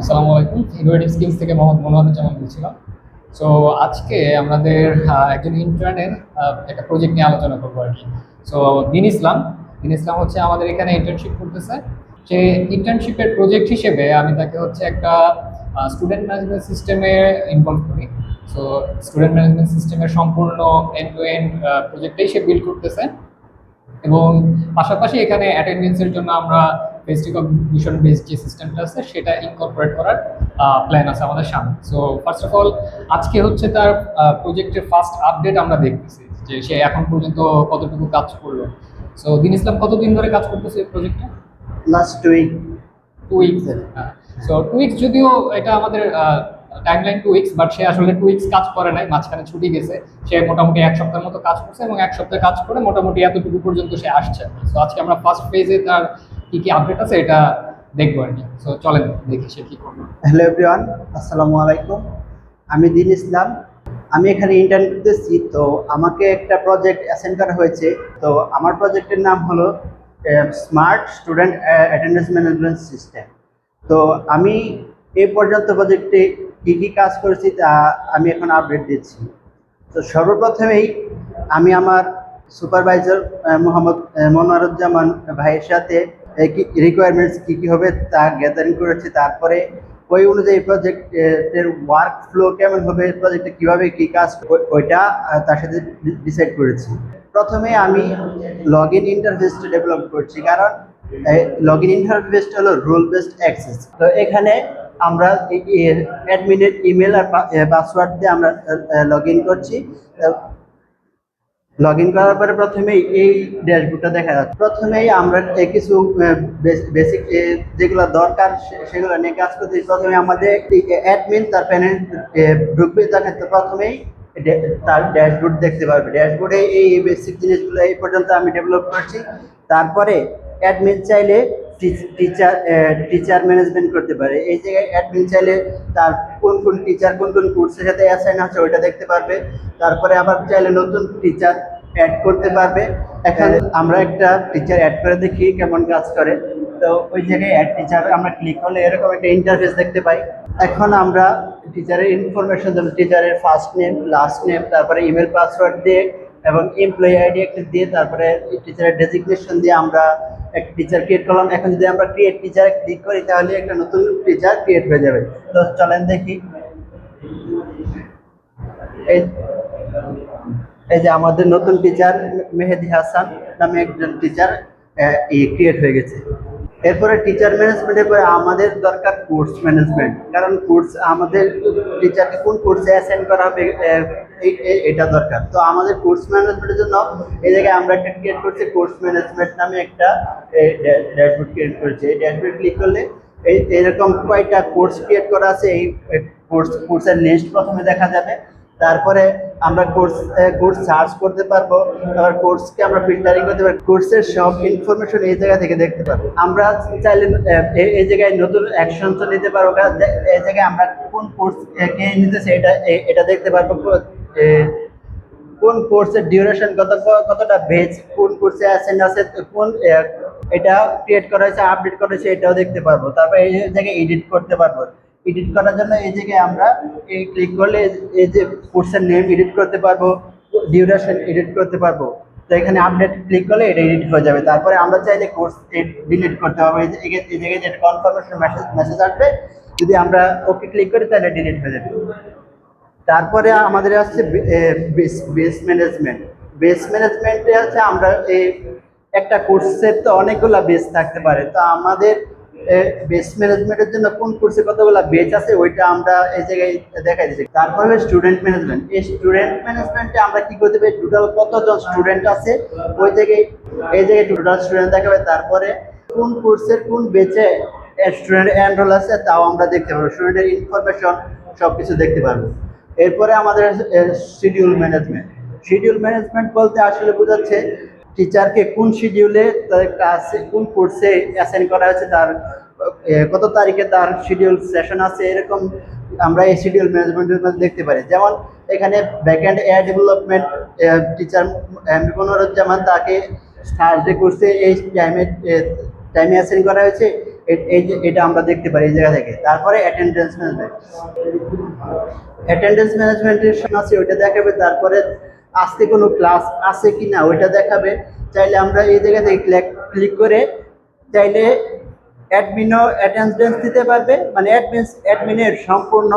আসসালামু আলাইকুম। Innovative skills থেকে মোহাম্মদ মনোয়ারুজ্জামান বলছিলাম। সো আজকে আমাদের একজন ইন্টার্নের একটা প্রজেক্ট নিয়ে আলোচনা করবো আর কি। সো দিন ইসলাম হচ্ছে আমাদের এখানে ইন্টার্নশিপ করতেছে। সে ইন্টার্নশিপের প্রজেক্ট হিসেবে আমি তাকে হচ্ছে একটা স্টুডেন্ট ম্যানেজমেন্ট সিস্টেমে ইনভলভ করি। সো স্টুডেন্ট ম্যানেজমেন্ট সিস্টেমের সম্পূর্ণ এন্ড টু এন্ড প্রজেক্টটাই সে বিল্ড করতেছে। এবং পাশাপাশি এখানে অ্যাটেন্ডেন্সের জন্য আমরা ফেস্টিভ্যাল বেসড যে সিস্টেমটা আছে সেটা ইনকর্পোরেট করার প্ল্যান আছে আমাদের সামনে। সো ফার্স্ট অফ অল আজকে হচ্ছে তার প্রজেক্টের ফার্স্ট আপডেট আমরা দেখতেছি যে সে এখন পর্যন্ত কতটুকু কাজ করলো। সো দিন ইসলাম কতদিন ধরে কাজ করতেছে এই প্রজেক্টে? Last week. 2 weeks. So 2 weeks, যদিও এটা আমাদের টাইমলাইন 2 উইকস, বাট সে আসলে 2 উইকস কাজ করে নাই, মাঝখানে ছুটি গেছে। সে মোটামুটি 1 সপ্তাহের মতো কাজ করছে এবং 1 সপ্তাহ কাজ করে মোটামুটি এতটুকু পর্যন্ত সে আসছে। তো আজকে আমরা ফার্স্ট ফেজে তার কি কি আপডেট আছে এটা দেখবো আর কি। সো চলেন দেখি সে কি করবে। হ্যালো এভরিওয়ান, আসসালামু আলাইকুম। আমি দিন ইসলাম। আমি এখানে ইন্টার্ন করতেছি। তো আমাকে একটা প্রজেক্ট অ্যাসাইন করা হয়েছে। তো আমার প্রজেক্টের নাম হলো smart student attendance management system. তো আমি এই পর্যন্ত প্রজেক্টে কী কী কাজ করেছি তা আমি এখন আপডেট দিচ্ছি। তো সর্বপ্রথমেই আমি আমার সুপারভাইজার মোহাম্মদ মনোয়ারুজ্জামান ভাইয়ের সাথে রিকোয়ারমেন্টস কী কী হবে তা গ্যাদারিং করেছি। তারপরে ওই অনুযায়ী প্রজেক্টের ওয়ার্ক ফ্লো কেমন হবে, প্রজেক্টে কীভাবে কী কাজ ওইটা তার সাথে ডিসাইড করেছি। প্রথমে আমি লগ ইন ইন্টারফেসটা ডেভেলপ করছি, কারণ লগ ইন ইন্টারফেসটা হলো রুল বেসড অ্যাক্সেস। তো এখানে আমরা অ্যাডমিনের ইমেল আর পাসওয়ার্ড দিয়ে আমরা লগ ইন করছি। লগ ইন করার পরে প্রথমেই এই ড্যাশবোর্ডটা দেখা যাচ্ছে। প্রথমেই আমরা কিছু বেসিক যেগুলো দরকার সেগুলো নিয়ে কাজ করতে। প্রথমে আমাদের অ্যাডমিন তার প্যানেল ঢুকবে, তাকে প্রথমেই তার ড্যাশবোর্ড দেখতে পারবে। ড্যাশবোর্ডে এই বেসিক জিনিসগুলো এই পর্যন্ত আমি ডেভেলপ করছি। তারপরে অ্যাডমিন চাইলে টিচার ম্যানেজমেন্ট করতে পারে। এই জায়গায় অ্যাডমিন চাইলে তার কোন কোন টিচার কোন কোন কোর্সের সাথে অ্যাসাইন আছে ওইটা দেখতে পারবে। তারপরে আবার চাইলে নতুন টিচার অ্যাড করতে পারবে। এখন আমরা একটা টিচার অ্যাড করে দেখি কেমন কাজ করে। তো ওই জায়গায় অ্যাড টিচার আমরা ক্লিক করলে এরকম একটা ইন্টারফেস দেখতে পাই। এখন আমরা টিচারের ইনফরমেশন দেবো, টিচারের ফার্স্ট নেম, লাস্ট নেম, তারপরে ইমেল পাসওয়ার্ড দিয়ে এবং এমপ্লয়ি আইডি একটা দিয়ে তারপরে টিচারের ডেজিগনেশন দিয়ে আমরা একটা টিচার ক্রিয়েট করলাম। এখন যদি আমরা ক্রিয়েট টিচার ক্লিক করি তাহলে একটা নতুন টিচার ক্রিয়েট হয়ে যাবে। তো চলেন দেখি। এই এই যে আমাদের নতুন টিচার মেহেদি হাসান নামে একজন টিচার ক্রিয়েট হয়ে গেছে। এরপরে টিচার ম্যানেজমেন্টের পরে আমাদের দরকার কোর্স ম্যানেজমেন্ট, কারণ কোর্স আমাদের টিচারকে কোন কোর্সে অ্যাসাইন করা হবে এটা দরকার। তো আমাদের কোর্স ম্যানেজমেন্টের জন্য এই জায়গায় আমরা একটা ক্রিয়েট করছি, কোর্স ম্যানেজমেন্ট নামে একটা ড্যাশবোর্ড ক্রিয়েট করেছি। এই ড্যাশবোর্ড ক্লিক করলে এরকম কয়টা কোর্স ক্রিয়েট করা আছে, এই কোর্সের লিস্ট প্রথমে দেখা যাবে। তারপরে আমরা কোর্স সার্চ করতে পারবো, আবার কোর্সকে আমরা ফিল্টারিং করতে পারবো। কোর্সের সব ইনফরমেশন এই জায়গা থেকে দেখতে পারবো। আমরা চাইলে এই জায়গায় নতুন অ্যাকশনস নিতে পারবো। এই জায়গায় আমরা কোন কোর্স কে নিতেছে এটা দেখতে পারবো। কোন কোর্সের ডিউরেশন কতটা বেচ, কোন কোর্সে অ্যাসাইন আছে, কোন এটা ক্রিয়েট করা হয়েছে, আপডেট করা হয়েছে এটাও দেখতে পারবো। তারপর এই জায়গায় এডিট করতে পারবো। এডিট করার জন্য এই জায়গায় আমরা এই ক্লিক করলে এই যে কোর্সের নেম এডিট করতে পারবো, ডিউরেশন এডিট করতে পারবো। তো এখানে আপডেট ক্লিক করলে এটা এডিট হয়ে যাবে। তারপরে আমরা চাইলে কোর্স ডিলিট করতে পারবো। এই জায়গায় যে কনফার্মেশন মেসেজ আসবে, যদি আমরা ওকে ক্লিক করি তাহলে ডিলিট হয়ে যাবে। তারপরে আমাদের আসছে বেস ম্যানেজমেন্ট। বেস ম্যানেজমেন্টে আছে আমরা এই একটা কোর্সের তো অনেকগুলো বেস থাকতে পারে। তো আমাদের বেস ম্যানেজমেন্টের জন্য কোন কোর্সে কতগুলো বেচ আছে ওইটা আমরা এই জায়গায় দেখাই দিচ্ছি। তারপরে স্টুডেন্ট ম্যানেজমেন্ট। এই স্টুডেন্ট ম্যানেজমেন্টে আমরা কি করতে পারি, টোটাল কতজন স্টুডেন্ট আছে ওই জায়গায় এই জায়গায় টোটাল স্টুডেন্ট দেখাবে। তারপরে কোন কোর্সের কোন বেচে স্টুডেন্ট এনরোল আছে তাও আমরা দেখতে পারবো, স্টুডেন্টের ইনফরমেশন সব কিছু দেখতে পারবো। এরপরে আমাদের শিডিউল ম্যানেজমেন্ট। শিডিউল ম্যানেজমেন্ট বলতে আসলে বোঝাচ্ছে টিচারকে কোন শিডিউলে তার ক্লাসে কোন কোর্সে অ্যাসাইন করা হয়েছে, তার কত তারিখে তার শিডিউল সেশন আছে, এরকম আমরা এই শিডিউল ম্যানেজমেন্টের মধ্যে দেখতে পারি। যেমন এখানে backend AI development teacher Monowaruzzaman, তাকে থার্সডে কোর্সে এই টাইমে অ্যাসাইন করা হয়েছে। এই যে এটা আমরা দেখতে পারি এই জায়গা থেকে। তারপরে অ্যাটেন্ডেন্স ম্যানেজমেন্ট, অ্যাটেন্ডেন্স ম্যানেজমেন্টের আছে ওইটা দেখাবে। তারপরে আজকে কোনো ক্লাস আছে কি না ওইটা দেখাবে। চাইলে আমরা এই জায়গা থেকে ক্লিক করে চাইলে অ্যাডমিনও অ্যাটেন্ডেন্স দিতে পারবে, মানে অ্যাডমিনের সম্পূর্ণ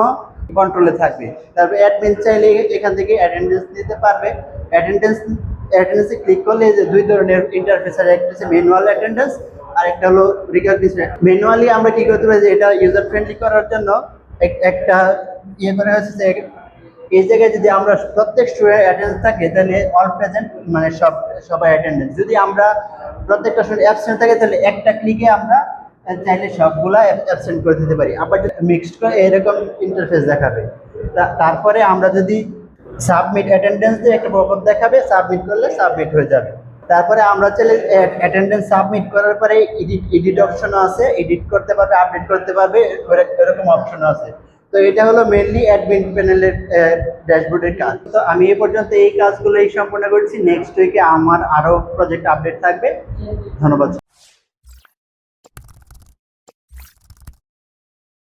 কন্ট্রোলে থাকবে। তারপর অ্যাডমিন চাইলে এখান থেকে অ্যাটেন্ডেন্স দিতে পারবে। অ্যাটেন্ডেন্সে ক্লিক করলে এই যে দুই ধরনের ইন্টারফেস আছে, একটা হচ্ছে ম্যানুয়াল অ্যাটেন্ডেন্স আর একটা হলো রিকগনিশন। ম্যানুয়ালি আমরা কি করতে পারি যে এটা ইউজার ফ্রেন্ডলি করার জন্য একটা ইয়ে করা হয়েছে যে এই জায়গায় যদি আমরা প্রত্যেক স্টুডেন্ট অ্যাটেন্ডেন্স থাকে তাহলে অল প্রেজেন্ট, মানে সবাই অ্যাটেন্ডেন্স। যদি আমরা প্রত্যেকটা স্টুডেন্ট অ্যাবসেন্ট থাকে তাহলে একটা ক্লিকে আমরা চাইলে সবগুলা অ্যাবসেন্ট করে দিতে পারি। আবার যদি মিক্সড করে এরকম ইন্টারফেস দেখাবে। তারপরে আমরা যদি সাবমিট অ্যাটেন্ডেন্স দিয়ে একটা পপআপ দেখাবে, সাবমিট করলে সাবমিট হয়ে যাবে। তারপরে আমরা চাইলে অ্যাটেন্ডেন্স সাবমিট করার পরে এডিট অপশনও আছে, এডিট করতে পারবে, আপডেট করতে পারবে, এরকম অপশনও আছে। তো এটা হলো মেইনলি অ্যাডমিন প্যানেলের ড্যাশবোর্ডের কাজ। তো আমি এ পর্যন্ত এই কাজগুলো সম্পূর্ণ করছি। নেক্সট উইকে আমার আরও প্রজেক্ট আপডেট থাকবে। ধন্যবাদ।